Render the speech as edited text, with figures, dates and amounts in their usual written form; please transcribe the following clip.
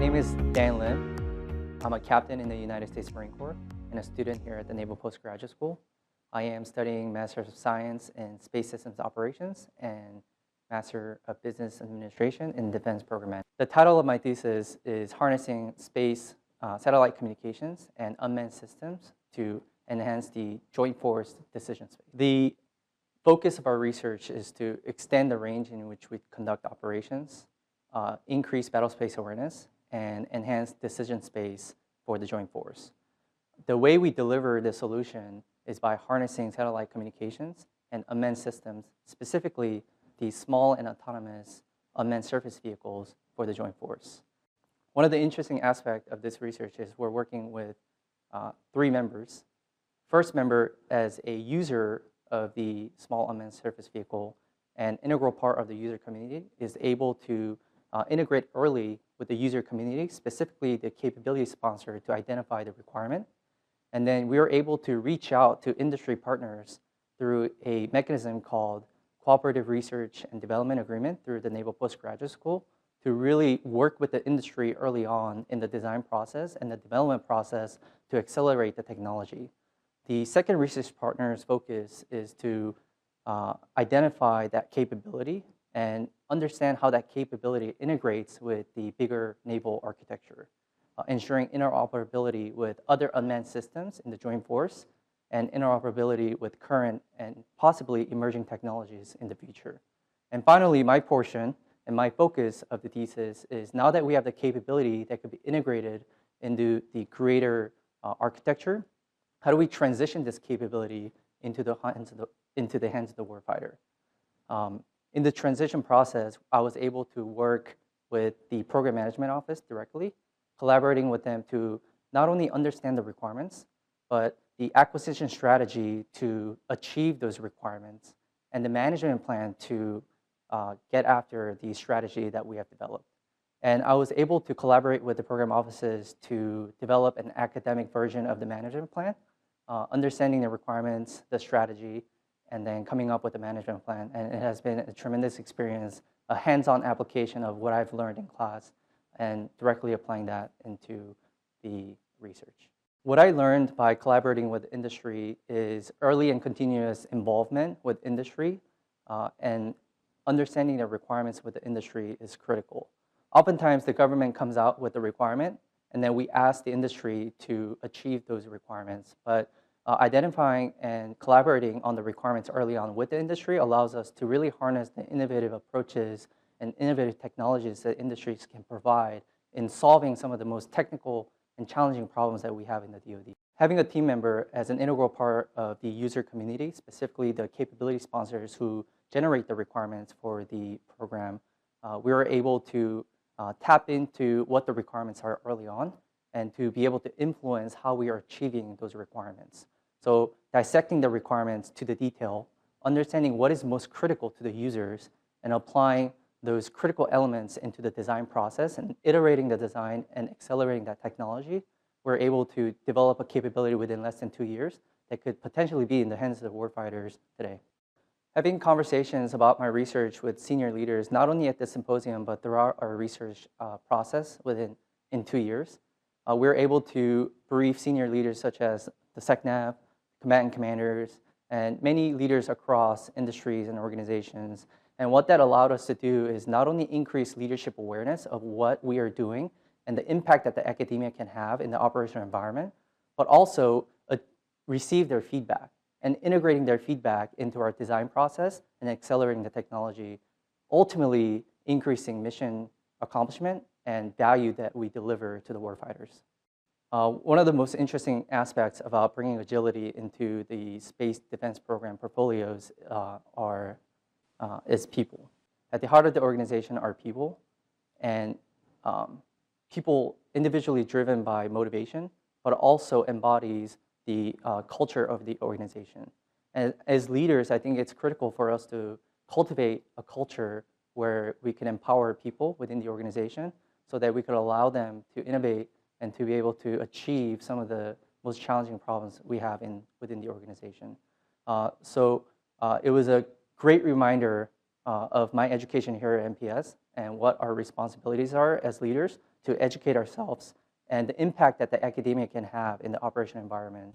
name is Dan Lim. I'm a captain in the United States Marine Corps and a student here at the Naval Postgraduate School. I am studying Master of Science in Space Systems Operations and Master of Business Administration in Defense Program Management. The title of my thesis is Harnessing Space Satellite Communications and Unmanned Systems to Enhance the Joint Force Decision Space. The focus of our research is to extend the range in which we conduct operations, increase battle space awareness, and enhance decision space for the Joint Force. The way we deliver the solution is by harnessing satellite communications and unmanned systems, specifically the small and autonomous unmanned surface vehicles for the Joint Force. One of the interesting aspects of this research is we're working with 3 members. First member as a user of the small unmanned surface vehicle, an integral part of the user community, is able to integrate early with the user community, specifically the capability sponsor, to identify the requirement. And then we are able to reach out to industry partners through a mechanism called Cooperative Research and Development Agreement through the Naval Postgraduate School to really work with the industry early on in the design process and the development process to accelerate the technology. The second research partner's focus is to identify that capability and understand how that capability integrates with the bigger naval architecture, ensuring interoperability with other unmanned systems in the Joint Force and interoperability with current and possibly emerging technologies in the future. And finally, my portion and my focus of the thesis is now that we have the capability that could be integrated into the greater architecture, how do we transition this capability into the hands of the warfighter? In the transition process, I was able to work with the Program Management Office directly, collaborating with them to not only understand the requirements, but the acquisition strategy to achieve those requirements and the management plan to get after the strategy that we have developed. And I was able to collaborate with the program offices to develop an academic version of the management plan, understanding the requirements, the strategy, and then coming up with a management plan. And it has been a tremendous experience, a hands-on application of what I've learned in class and directly applying that into the research. What I learned by collaborating with industry is early and continuous involvement with industry and understanding the requirements with the industry is critical. Oftentimes, the government comes out with a requirement, and then we ask the industry to achieve those requirements. But identifying and collaborating on the requirements early on with the industry allows us to really harness the innovative approaches and innovative technologies that industries can provide in solving some of the most technical and challenging problems that we have in the DoD. Having a team member as an integral part of the user community, specifically the capability sponsors who generate the requirements for the program, we were able to tap into what the requirements are early on and to be able to influence how we are achieving those requirements. So dissecting the requirements to the detail, understanding what is most critical to the users, and applying those critical elements into the design process and iterating the design and accelerating that technology, we're able to develop a capability within less than 2 years that could potentially be in the hands of the warfighters today. Having conversations about my research with senior leaders, not only at the symposium, but throughout our research process in 2 years, we're able to brief senior leaders such as the SecNav, combatant commanders, and many leaders across industries and organizations. And what that allowed us to do is not only increase leadership awareness of what we are doing and the impact that the academia can have in the operational environment, but also receive their feedback and integrating their feedback into our design process and accelerating the technology, ultimately increasing mission accomplishment and value that we deliver to the warfighters. One of the most interesting aspects about bringing agility into the space defense program portfolios is people. At the heart of the organization are people, and people individually driven by motivation, but also embodies the culture of the organization. And as leaders, I think it's critical for us to cultivate a culture where we can empower people within the organization so that we could allow them to innovate and to be able to achieve some of the most challenging problems we have within the organization. So it was a great reminder of my education here at MPS and what our responsibilities are as leaders to educate ourselves and the impact that the academia can have in the operation environment.